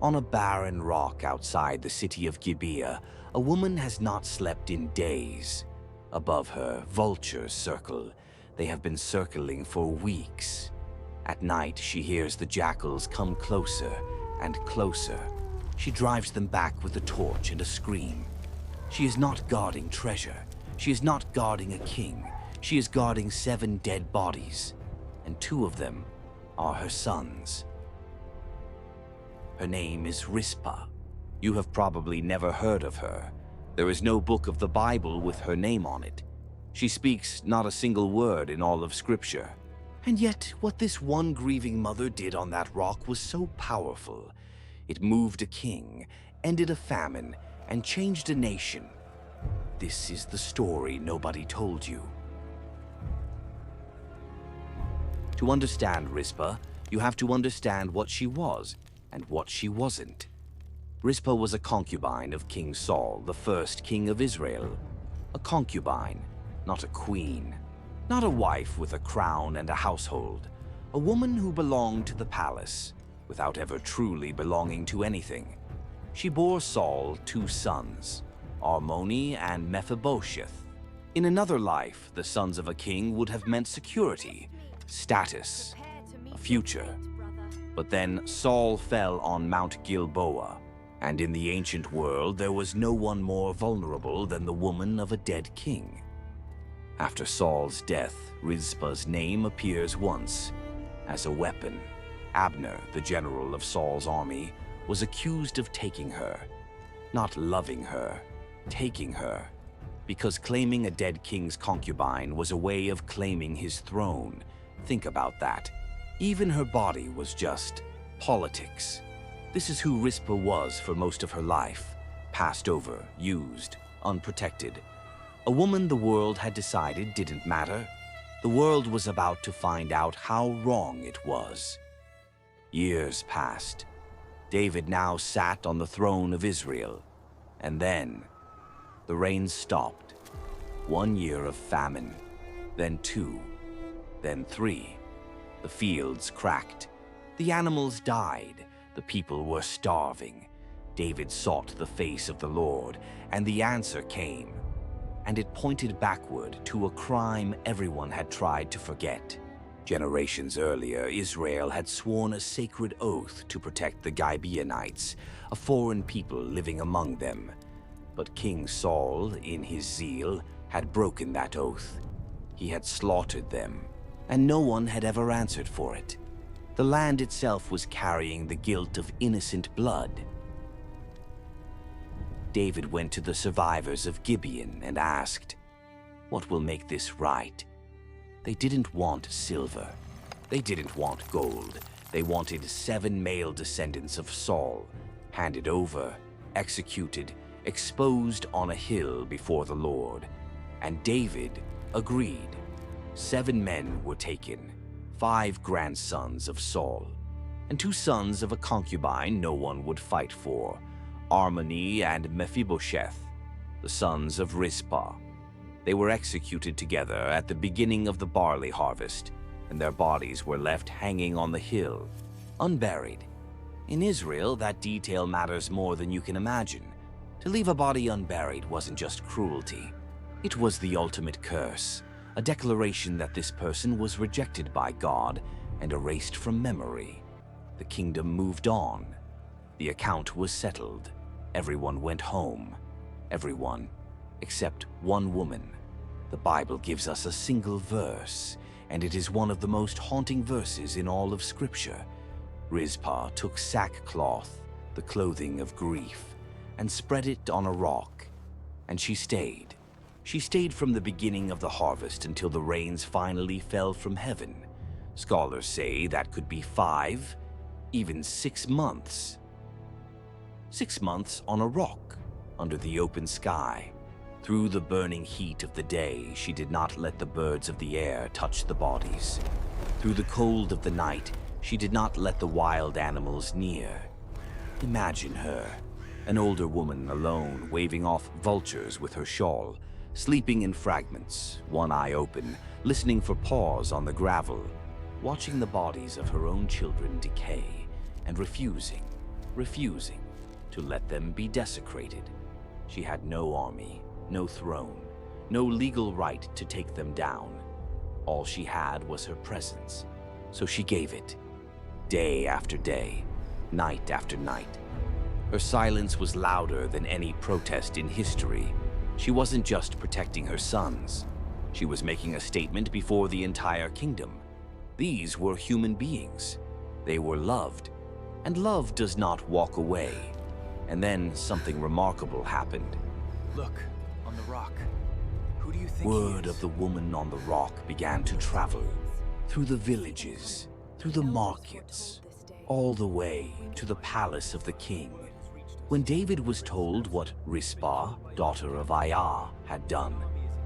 On a barren rock outside the city of Gibeah, a woman has not slept in days. Above her, vultures circle. They have been circling for weeks. At night, she hears the jackals come closer and closer. She drives them back with a torch and a scream. She is not guarding treasure. She is not guarding a king. She is guarding 7 dead bodies, and 2 of them are her sons. Her name is Rizpah. You have probably never heard of her. There is no book of the Bible with her name on it. She speaks not a single word in all of Scripture. And yet, what this one grieving mother did on that rock was so powerful. It moved a king, ended a famine, and changed a nation. This is the story nobody told you. To understand Rizpah, you have to understand what she was and what she wasn't. Rizpah was a concubine of King Saul, the first king of Israel. A concubine, not a queen. Not a wife with a crown and a household. A woman who belonged to the palace, without ever truly belonging to anything. She bore Saul 2 sons, Armoni and Mephibosheth. In another life, the sons of a king would have meant security, status, a future. But then Saul fell on Mount Gilboa, and in the ancient world there was no one more vulnerable than the woman of a dead king. After Saul's death, Rizpah's name appears once as a weapon. Abner, the general of Saul's army, was accused of taking her, not loving her, taking her, because claiming a dead king's concubine was a way of claiming his throne. Think about that. Even her body was just politics. This is who Rizpah was for most of her life. Passed over, used, unprotected. A woman the world had decided didn't matter. The world was about to find out how wrong it was. Years passed. David now sat on the throne of Israel. And then, the rain stopped. 1 year of famine, then 2, then 3. The fields cracked. The animals died. The people were starving. David sought the face of the Lord, and the answer came. And it pointed backward to a crime everyone had tried to forget. Generations earlier, Israel had sworn a sacred oath to protect the Gibeonites, a foreign people living among them. But King Saul, in his zeal, had broken that oath. He had slaughtered them, and no one had ever answered for it. The land itself was carrying the guilt of innocent blood. David went to the survivors of Gibeon and asked, "What will make this right?" They didn't want silver. They didn't want gold. They wanted 7 male descendants of Saul, handed over, executed, exposed on a hill before the Lord. And David agreed. 7 men were taken, 5 grandsons of Saul, and 2 sons of a concubine no one would fight for, Armoni and Mephibosheth, the sons of Rizpah. They were executed together at the beginning of the barley harvest, and their bodies were left hanging on the hill, unburied. In Israel, that detail matters more than you can imagine. To leave a body unburied wasn't just cruelty. It was the ultimate curse. A declaration that this person was rejected by God and erased from memory. The kingdom moved on. The account was settled. Everyone went home. Everyone, except one woman. The Bible gives us a single verse, and it is one of the most haunting verses in all of Scripture. Rizpah took sackcloth, the clothing of grief, and spread it on a rock, and she stayed. She stayed from the beginning of the harvest until the rains finally fell from heaven. Scholars say that could be 5, even 6 months. 6 months on a rock, under the open sky. Through the burning heat of the day, she did not let the birds of the air touch the bodies. Through the cold of the night, she did not let the wild animals near. Imagine her, an older woman alone, waving off vultures with her shawl, sleeping in fragments, one eye open, listening for paws on the gravel, watching the bodies of her own children decay, and refusing refusing to let them be desecrated. She had no army, no throne, no legal right to take them down. All she had was her presence, so she gave it, day after day, night after night. Her silence was louder than any protest in history. She wasn't just protecting her sons. She was making a statement before the entire kingdom. These were human beings. They were loved, and love does not walk away. And then something remarkable happened. Look, on the rock. Who do you think Word he is? of the woman on the rock began to travel through the villages, through the markets, all the way to the palace of the king. When David was told what Rizpah, daughter of Aiah, had done,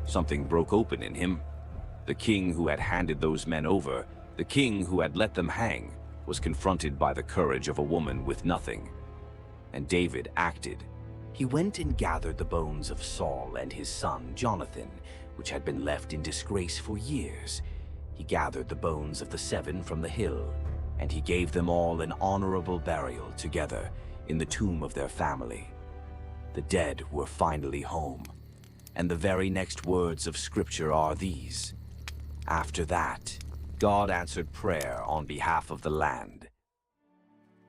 something broke open in him. The king who had handed those men over, the king who had let them hang, was confronted by the courage of a woman with nothing. And David acted. He went and gathered the bones of Saul and his son Jonathan, which had been left in disgrace for years. He gathered the bones of the 7 from the hill, and he gave them all an honorable burial together in the tomb of their family. The dead were finally home, and the very next words of Scripture are these. After that, God answered prayer on behalf of the land.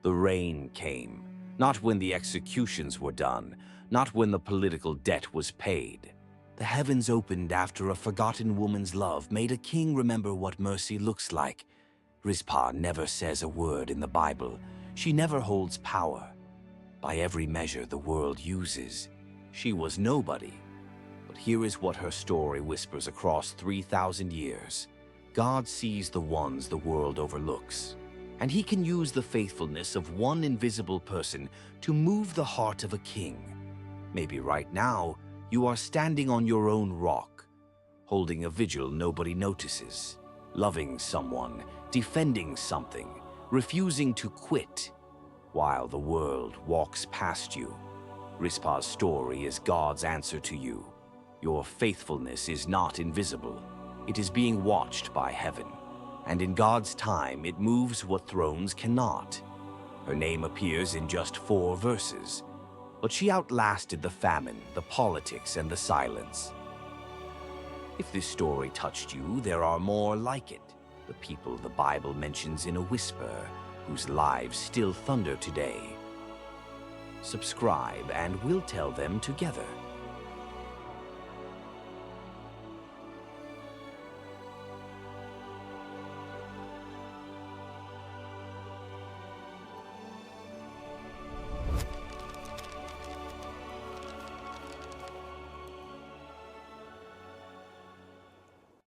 The rain came. Not when the executions were done, not when the political debt was paid. The heavens opened after a forgotten woman's love made a king remember what mercy looks like. Rizpah never says a word in the Bible. She never holds power. By every measure the world uses, she was nobody. But here is what her story whispers across 3,000 years. God sees the ones the world overlooks. And he can use the faithfulness of one invisible person to move the heart of a king. Maybe right now, you are standing on your own rock, holding a vigil nobody notices, loving someone, defending something, refusing to quit, while the world walks past you. Rizpah's story is God's answer to you. Your faithfulness is not invisible. It is being watched by heaven. And in God's time, it moves what thrones cannot. Her name appears in just 4 verses, but she outlasted the famine, the politics, and the silence. If this story touched you, there are more like it. The people the Bible mentions in a whisper, whose lives still thunder today. Subscribe, and we'll tell them together.